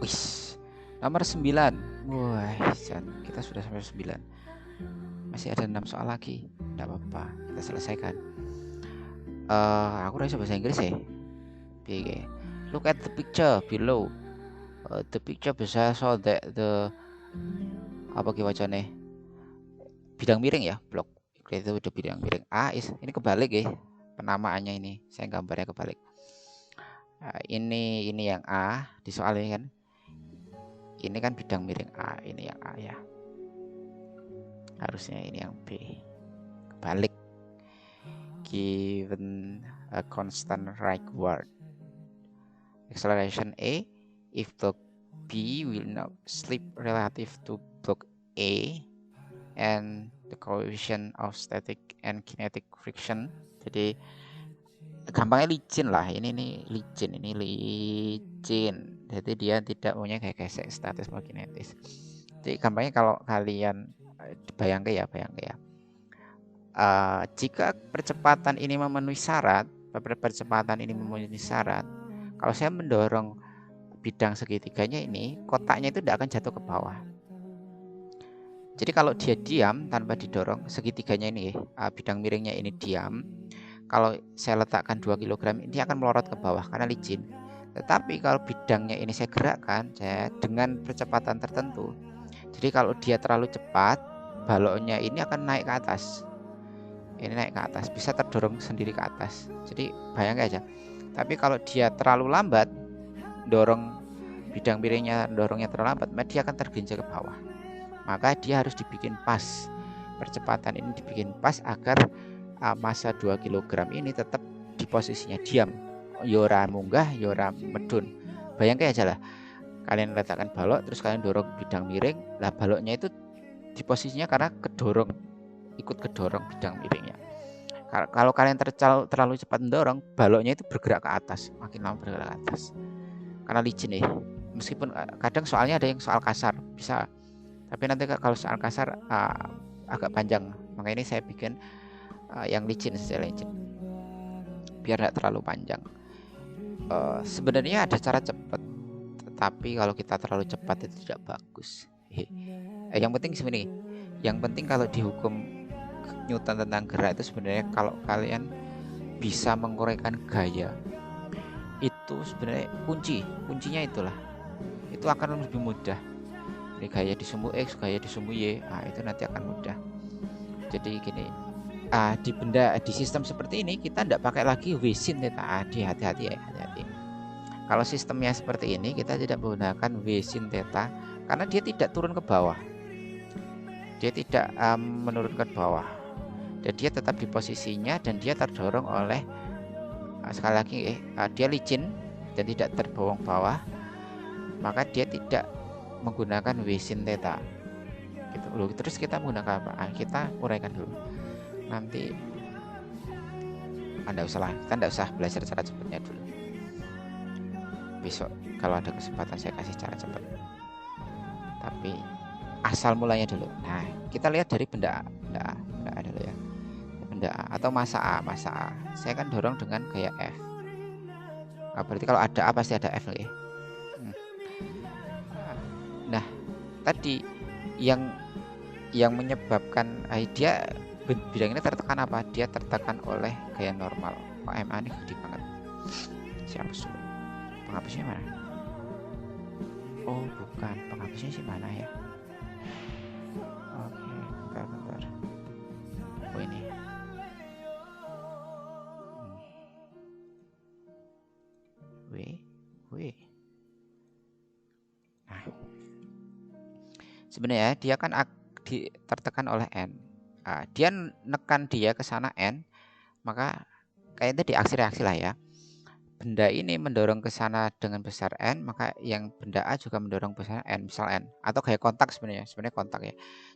Wis, nomor 9. Wah, kita sudah sampai 9. Masih ada 6 soal lagi. Tidak apa-apa, kita selesaikan. Aku udah bahasa Inggris ya. Oke. Look at the picture below. The picture bisa so that the apa nih bidang miring ya, blok itu udah bidang miring A ini kebalik ya penamaannya, ini saya gambarnya kebalik. Ini yang A di soal ini kan, ini kan bidang miring A, ini yang A ya, harusnya ini yang B, kebalik. Given a constant rightward acceleration A, if block B will not slip relative to block A and the coefficient of static and kinetic friction. Jadi gampangnya licin lah, ini licin. Jadi dia tidak punya kayak gesek statis maupun kinetis. Jadi gampangnya kalau kalian bayangkan ya, jika percepatan ini memenuhi syarat, kalau saya mendorong bidang segitiganya ini, kotaknya itu tidak akan jatuh ke bawah. Jadi kalau dia diam tanpa didorong, segitiganya ini, bidang miringnya ini diam, kalau saya letakkan 2 kg, ini akan melorot ke bawah karena licin. Tetapi kalau bidangnya ini saya gerakkan dengan percepatan tertentu, jadi kalau dia terlalu cepat, baloknya ini akan naik ke atas. Ini naik ke atas, bisa terdorong sendiri ke atas. Jadi bayangkan aja. Tapi kalau dia terlalu lambat, bidang miringnya dorongnya terlalu lambat, maka dia akan tergelincir ke bawah. Maka dia harus dibikin pas, percepatan ini dibikin pas agar massa 2 kg ini tetap di posisinya diam, yora munggah yora medun. Bayangkan aja lah, kalian letakkan balok terus kalian dorong bidang miring, lah baloknya itu di posisinya karena ikut kedorong bidang miringnya. Kalau kalian terlalu cepat mendorong, baloknya itu bergerak ke atas, makin lama bergerak ke atas karena licin ya. Meskipun kadang soalnya ada yang soal kasar bisa, tapi nanti kalau soal kasar agak panjang, maka ini saya bikin yang licin saja, biar tidak terlalu panjang. Sebenarnya ada cara cepat, tetapi kalau kita terlalu cepat itu tidak bagus. Yang penting sebenarnya, kalau dihukum Newton tentang gerak itu sebenarnya kalau kalian bisa menguraikan gaya, itu sebenarnya kuncinya itulah, itu akan lebih mudah. Ini gaya di sumbu X, gaya di sumbu Y, itu nanti akan mudah. Jadi gini, di sistem seperti ini kita tidak pakai lagi W sin theta. Hati-hati ya, hati-hati. Kalau sistemnya seperti ini kita tidak menggunakan W sin theta karena dia tidak turun ke bawah, dia tidak menurunkan bawah, dan dia tetap di posisinya dan dia terdorong oleh sekali lagi dia licin dan tidak terbawang bawah, maka dia tidak menggunakan W sin theta gitu loh. Terus kita menggunakan apa? Kita uraikan dulu. Nanti kita tidak usah belajar cara cepatnya dulu. Besok kalau ada kesempatan saya kasih cara cepat. Tapi asal mulanya dulu. Nah, kita lihat dari benda A dulu ya. Benda A atau massa A. Saya kan dorong dengan gaya F. Berarti kalau ada A pasti ada F ya. Nah, tadi yang menyebabkan dia bidang ini tertekan apa? Dia tertekan oleh gaya normal. Kok MA ini gede banget. Siapa dulu? Penghapusnya mana? Oh, bukan. Penghapusnya sih mana ya? Oke, bentar. Oh, ini. W. Nah, sebenarnya dia kan tertekan oleh N. Dia nekan dia ke sana N, maka kayaknya diaksi-reaksi lah ya. Benda ini mendorong ke sana dengan besar N, maka yang benda A juga mendorong besar N, misal N. Atau kayak kontak sebenarnya kontak ya.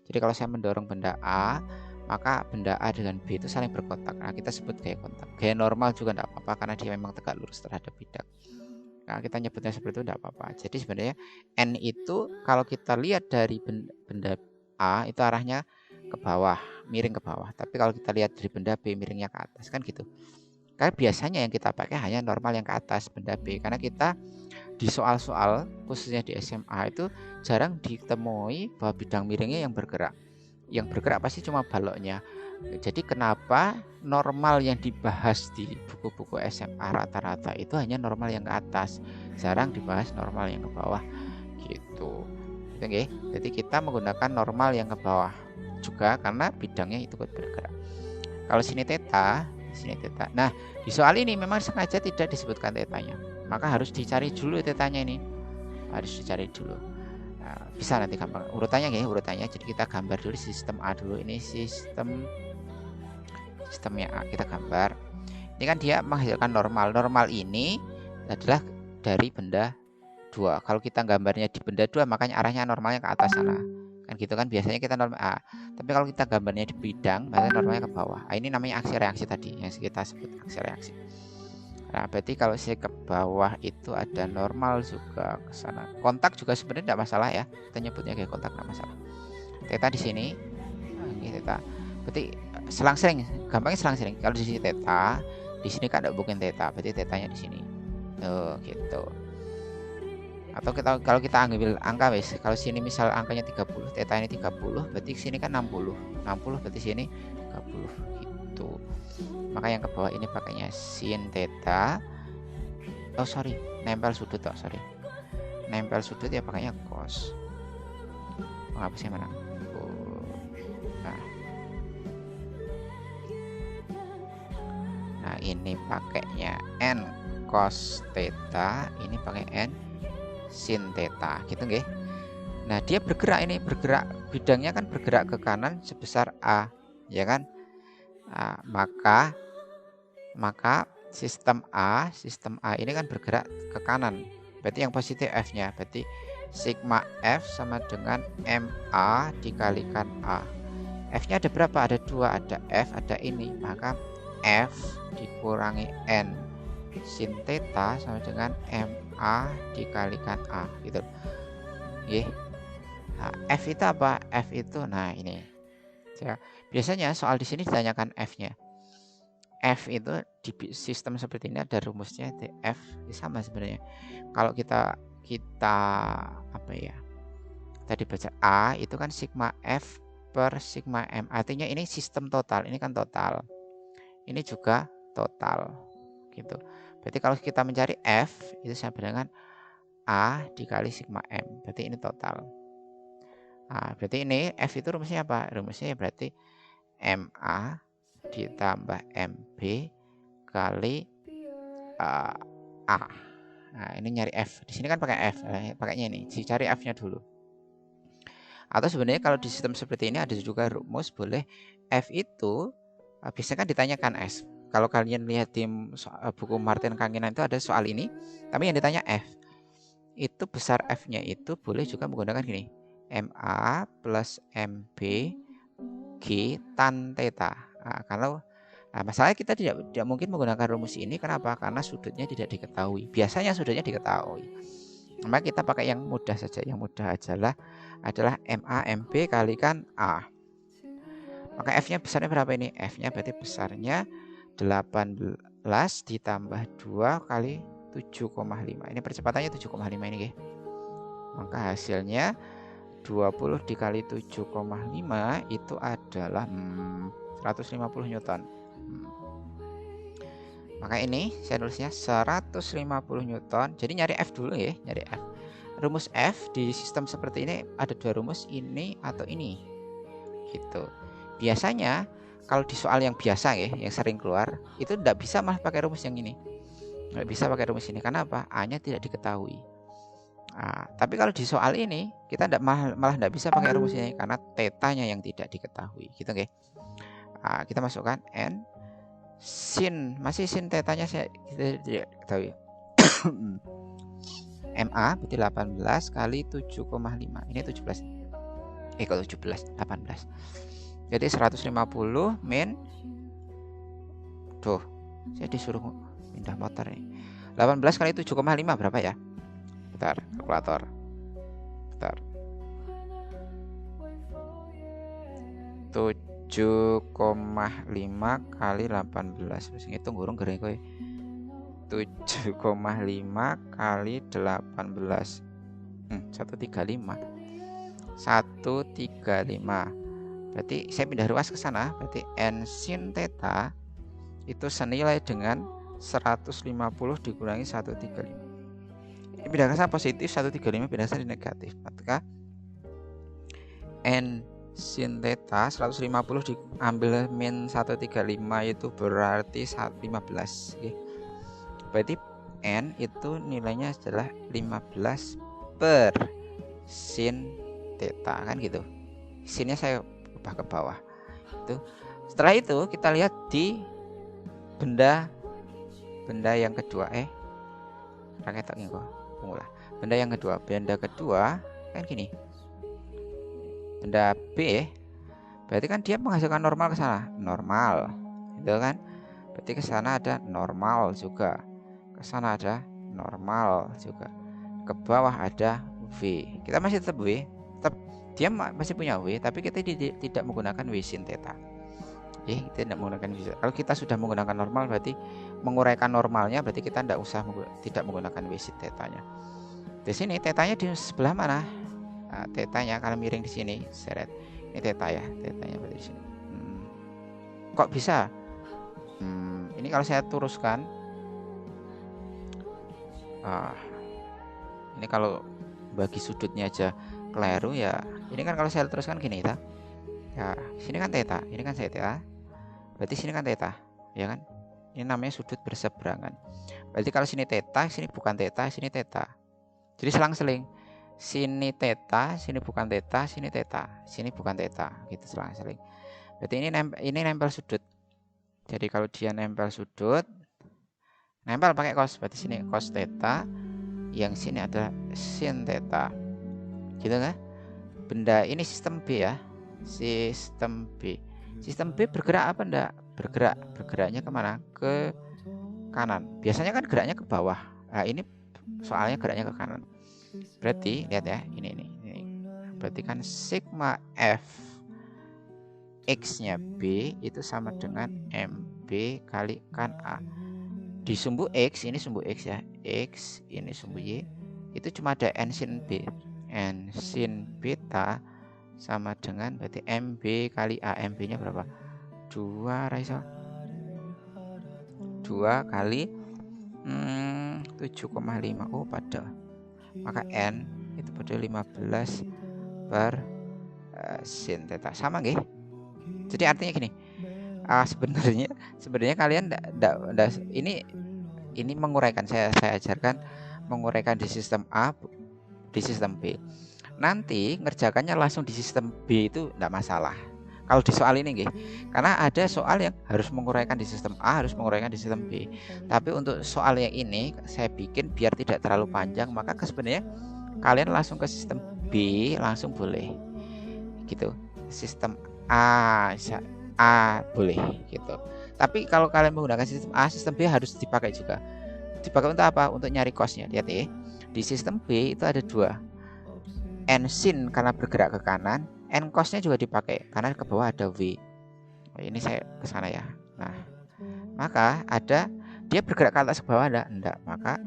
Jadi kalau saya mendorong benda A, maka benda A dengan B itu saling berkontak. Nah, kita sebut gaya kontak. Gaya normal juga tidak apa-apa karena dia memang tegak lurus terhadap bidang. Nah, kita nyebutnya seperti itu tidak apa-apa. Jadi sebenarnya N itu kalau kita lihat dari benda A itu arahnya ke bawah, miring ke bawah. Tapi kalau kita lihat dari benda B miringnya ke atas kan gitu. Karena biasanya yang kita pakai hanya normal yang ke atas benda B, karena kita di soal-soal khususnya di SMA itu jarang ditemui bahwa bidang miringnya yang bergerak. Yang bergerak pasti cuma baloknya. Jadi kenapa normal yang dibahas di buku-buku SMA rata-rata itu hanya normal yang ke atas, jarang dibahas normal yang ke bawah gitu. Oke, jadi kita menggunakan normal yang ke bawah juga karena bidangnya itu bergerak. Kalau sini theta. Nah, di soal ini memang sengaja tidak disebutkan tetanya, maka harus dicari dulu tetanya ini. Harus dicari dulu. Nah, bisa nanti gampang urutannya ya, urutannya. Jadi kita gambar dulu sistem A dulu. Ini sistemnya A, kita gambar. Ini kan dia menghasilkan normal. Normal ini adalah dari benda 2. Kalau kita gambarnya di benda 2, makanya arahnya normalnya ke atas sana. Kan gitu kan, biasanya kita normal A. Tapi kalau kita gambarnya di bidang, maka normalnya ke bawah. Nah, ini namanya aksi reaksi tadi yang kita sebut aksi reaksi. Nah, berarti kalau saya ke bawah itu ada normal juga ke sana. Kontak juga sebenarnya tidak masalah ya. Kita nyebutnya kayak kontak tidak masalah. Theta di sini. Nah, ini theta. Berarti selang-sering, gampangnya selang-sering. Kalau di sini theta, di sini kan ada bukan theta, berarti tetanya di sini. Tuh, gitu. Atau kalau kita ambil angka wes, kalau sini misal angkanya 30, theta ini 30, berarti sini kan 60 berarti sini 30 gitu. Maka yang ke bawah ini pakainya sin theta. Oh sorry, nempel sudut toh, sorry. Nempel sudut ya pakainya cos. Menghapusnya mana? Nah, ini pakainya n cos theta, ini pakai n sin theta gitu nggih. Nah, dia bergerak bidangnya kan bergerak ke kanan sebesar A, ya kan? Maka sistem A ini kan bergerak ke kanan. Berarti yang positif F-nya. Berarti sigma F sama dengan MA dikalikan A. F-nya ada berapa? Ada 2, ada F, ada ini. Maka F dikurangi N sin theta sama dengan MA dikalikan A gitu. Nah, F itu apa? F itu ini. Ya, biasanya soal di sini ditanyakan F-nya. F itu di sistem seperti ini ada rumusnya. F sama sebenarnya. Kalau kita apa ya? Tadi baca A itu kan sigma F per sigma M. Artinya ini sistem total. Ini kan total. Ini juga total gitu. Berarti kalau kita mencari F itu sama dengan A dikali sigma M. Berarti ini total. Nah, berarti ini F itu rumusnya apa? Rumusnya ya berarti MA ditambah MB kali A. Nah, ini nyari F. Di sini kan pakai F. Pakainya ini. Dicari F-nya dulu. Atau sebenarnya kalau di sistem seperti ini ada juga rumus boleh F itu biasanya kan ditanyakan S. Kalau kalian lihat di buku Martin Kanginan itu ada soal ini, tapi yang ditanya F. Itu besar F-nya itu boleh juga menggunakan gini. MA plus MB G tan theta. Masalahnya kita tidak mungkin menggunakan rumus ini. Kenapa? Karena sudutnya tidak diketahui. Biasanya sudutnya diketahui. Maka kita pakai yang mudah saja. Yang mudah adalah MA MB kalikan A. Maka F-nya besarnya berapa ini? F-nya berarti besarnya 18 ditambah 2 kali 7,5. Ini percepatannya 7,5 ini ya. Maka hasilnya 20 dikali 7,5 itu adalah 150 Newton. Maka ini saya tulisnya 150 Newton. Jadi nyari F dulu ya, nyari F. Rumus F di sistem seperti ini ada 2 rumus, ini atau ini. Gitu. Biasanya kalau di soal yang biasa ya, yang sering keluar, itu tidak bisa malah pakai rumus yang ini. Nggak bisa pakai rumus ini. Karena apa? A-nya tidak diketahui. Tapi kalau di soal ini kita malah tidak bisa pakai rumus ini karena tetanya yang tidak diketahui. Gitu nggih. Kita masukkan N sin, masih sin tetanya kita tidak ketahui. MA berarti 18 kali 7,5. Ini 17. Kalau 17, 18. Jadi 150 min. Tuh, saya disuruh pindah motor nih. 18 kali 7,5 berapa ya? Bentar, kalkulator. Bentar. 7,5 kali 18. Terus ngitung gurung gering kowe. 7,5 kali 18 135 berarti saya pindah ruas ke sana, berarti n sin theta itu senilai dengan 150 dikurangi 135. Ini pindah ke sana positif, 135 pindah ke sana negatif, maka n sin theta 150 diambil min 135 itu berarti 15. Oke. Berarti n itu nilainya adalah 15 per sin theta, kan gitu. Sinnya saya ubah ke bawah. Itu. Setelah itu kita lihat di benda yang kedua. Benda yang kedua kan gini. Benda B, berarti kan dia menghasilkan normal ke sana, normal, gitu kan? Berarti ke sana ada normal juga, ke sana ada normal juga, ke bawah ada V. Kita masih tetap W, dia masih punya W, tapi kita tidak menggunakan W sin theta. Kita tidak menggunakan W. Kalau kita sudah menggunakan normal, berarti menguraikan normalnya, berarti kita tidak menggunakan W sin theta-nya. Di sini tetanya di sebelah mana? Nah, tetanya kalau miring di sini, seret. Ini teta ya, tetanya berarti di sini. Kok bisa? Ini kalau saya teruskan, ini kalau bagi sudutnya aja keliru ya. Ini kan kalau saya teruskan gini ya. Ya, sini kan teta, ini kan theta. Berarti sini kan teta, ya kan? Ini namanya sudut berseberangan. Berarti kalau sini teta, sini bukan teta, sini teta. Jadi selang-seling. Sini teta, sini bukan teta, sini teta, sini bukan teta, gitu selang-seling. Berarti ini nempel sudut. Jadi kalau dia nempel sudut, nempel pakai cos, berarti sini cos theta, yang sini adalah sin theta, gitu kan? Benda ini sistem B ya, sistem B. Sistem B bergerak apa enggak? Bergeraknya kemana? Ke kanan. Biasanya kan geraknya ke bawah. Nah ini soalnya geraknya ke kanan. Berarti lihat ya, ini. Berarti kan sigma F X-nya B itu sama dengan MB kalikan A. Di sumbu X, ini sumbu X ya, X, ini sumbu Y, itu cuma ada N sin B. N sin beta sama dengan berarti MB kali A. MB-nya berapa? 2 Raisa. 2 kali 7,5. Oh, pada. Maka N itu pada 15 per sin theta. Sama nggih? Jadi artinya gini. Sebenarnya kalian ini menguraikan, saya ajarkan menguraikan di sistem A, di sistem B. Nanti ngerjakannya langsung di sistem B itu enggak masalah. Kalau di soal ini nggih. Karena ada soal yang harus menguraikan di sistem A, harus menguraikan di sistem B. Tapi untuk soal yang ini saya bikin biar tidak terlalu panjang, maka sebenarnya kalian langsung ke sistem B langsung boleh. Gitu. Sistem A boleh gitu. Tapi kalau kalian menggunakan sistem A, sistem B harus dipakai juga. Dipakai untuk apa? Untuk nyari cosnya. Lihat ya. Di sistem B itu ada 2. N sin karena bergerak ke kanan, N cosnya juga dipakai karena ke bawah ada W. Ini saya ke sana ya. Nah, maka ada dia bergerak ke atas ke bawah ada enggak? Maka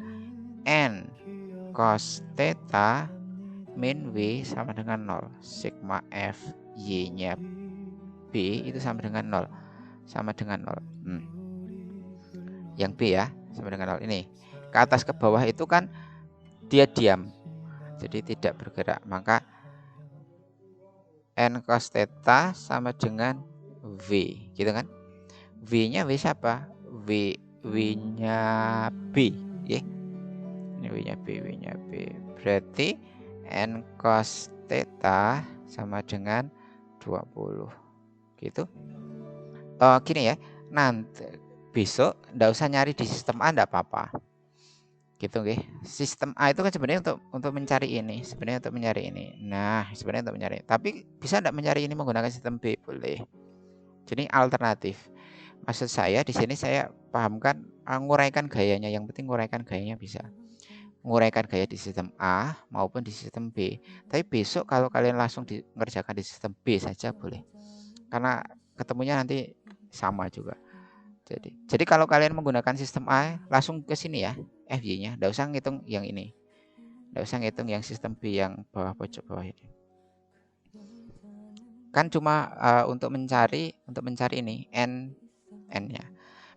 N cos theta min W sama dengan 0. Sigma F Y-nya B itu sama dengan 0. Sama dengan 0. Yang B ya, sama dengan 0. Ini ke atas ke bawah itu kan dia diam. Jadi tidak bergerak. Maka N cos theta sama dengan V, gitu kan? V-nya W siapa? W-nya B, ya. Ini W-nya B. Berarti N cos theta sama dengan 20. Gitu. Gini ya. Nanti besok enggak usah nyari di sistem A, enggak apa-apa. Gitu nggih. Sistem A itu kan sebenarnya untuk mencari ini, sebenarnya untuk mencari ini. Nah, sebenarnya untuk mencari. Tapi bisa enggak mencari ini menggunakan sistem B? Boleh. Jadi alternatif. Maksud saya di sini saya pahamkan nguraikan gayanya, yang penting nguraikan gayanya bisa. Nguraikan gaya di sistem A maupun di sistem B. Tapi besok kalau kalian langsung mengerjakan di sistem B saja boleh. Karena ketemunya nanti sama juga. Jadi kalau kalian menggunakan sistem A, langsung ke sini ya, FY-nya. Nggak usah ngitung yang ini. Nggak usah ngitung yang sistem B yang bawah pojok bawah ini. Kan cuma untuk mencari ini N-nya.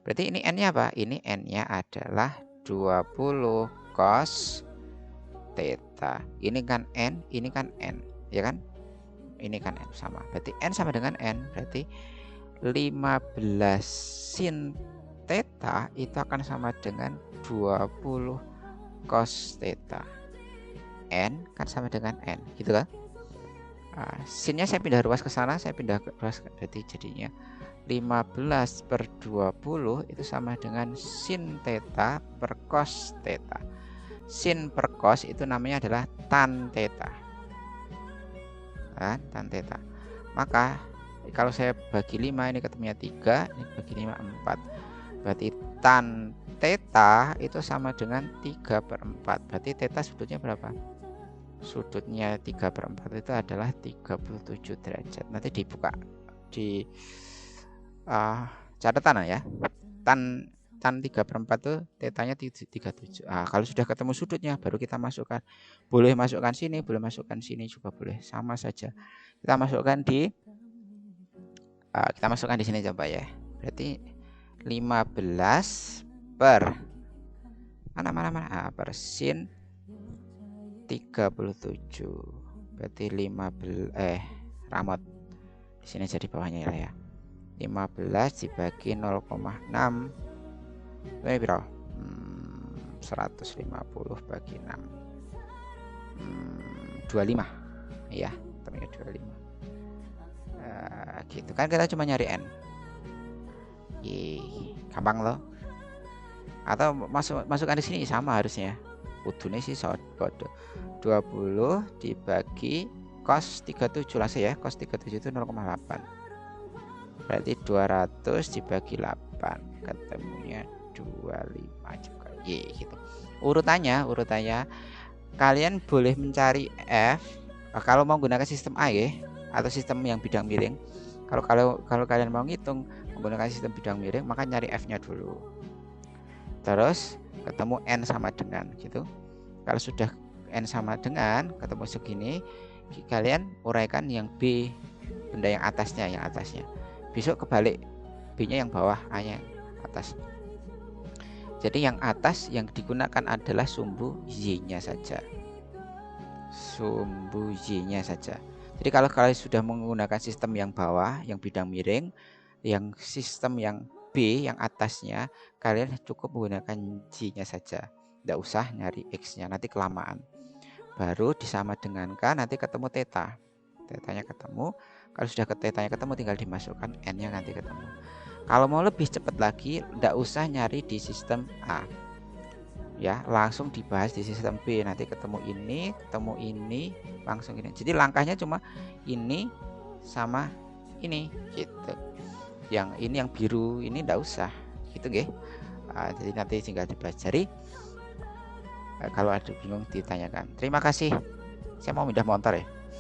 Berarti ini N-nya apa? Ini N-nya adalah 20 cos theta. Ini kan N, ini kan N, ya kan? Ini kan N sama. Berarti N sama dengan N. Berarti 15 sin theta itu akan sama dengan 20 cos theta. N kan sama dengan N, gitu kan? Sinnya saya pindah ruas ke sana, saya pindah ke ruas, berarti jadinya 15 per 20 itu sama dengan sin theta per cos theta. Sin per cos itu namanya adalah tan theta. Tan theta. Maka kalau saya bagi 5, ini ketemunya 3, ini bagi 5 4. Berarti tan theta itu sama dengan 3 per 4. Berarti theta sebetulnya berapa? Sudutnya 3/4 itu adalah 37 derajat. Nanti dibuka di catatan ya. Tan 3/4 itu tetanya 37. Kalau sudah ketemu sudutnya baru kita masukkan. Boleh masukkan sini, boleh masukkan sini juga boleh. Sama saja. Kita masukkan di sini coba ya. Berarti 15 per per sin 37. Berarti 15 ramot di sini jadi bawahnya ya. 15 dibagi 0,6 ini berapa? 150 bagi 6 25 ya, temennya 25. Gitu kan, kita cuma nyari N. Gampang loh. Atau masukkan di sini sama harusnya. Kudune sih kode 20 dibagi cos 37 langsung ya. Cos 37 itu 0,8. Berarti 200 dibagi 8, ketemunya 25 juga. Gitu. Urutannya kalian boleh mencari F kalau mau menggunakan sistem A ya, atau sistem yang bidang miring. Kalau kalian mau ngitung menggunakan sistem bidang miring, maka nyari F-nya dulu. Terus ketemu N sama dengan gitu. Kalau sudah N sama dengan ketemu segini, kalian uraikan yang B, benda yang atasnya. Besok kebalik, B-nya yang bawah, A-nya yang atas. Jadi yang atas yang digunakan adalah sumbu Y-nya saja. Jadi kalau kalian sudah menggunakan sistem yang bawah, yang bidang miring, yang sistem yang B yang atasnya, kalian cukup menggunakan Y-nya saja. Tidak usah nyari X-nya, nanti kelamaan. Baru disama dengankan, nanti ketemu theta. Tetanya ketemu. Kalau sudah tetanya ketemu, tinggal dimasukkan N-nya, nanti ketemu. Kalau mau lebih cepat lagi, tidak usah nyari di sistem A. Ya, langsung dibahas di sistem B. Nanti ketemu ini, langsung ini. Jadi langkahnya cuma ini sama ini, gitu. Yang ini yang biru ini ndak usah gitu nggih. Jadi nanti tinggal dipelajari. Kalau ada bingung ditanyakan. Terima kasih. Saya mau pindah motor ya.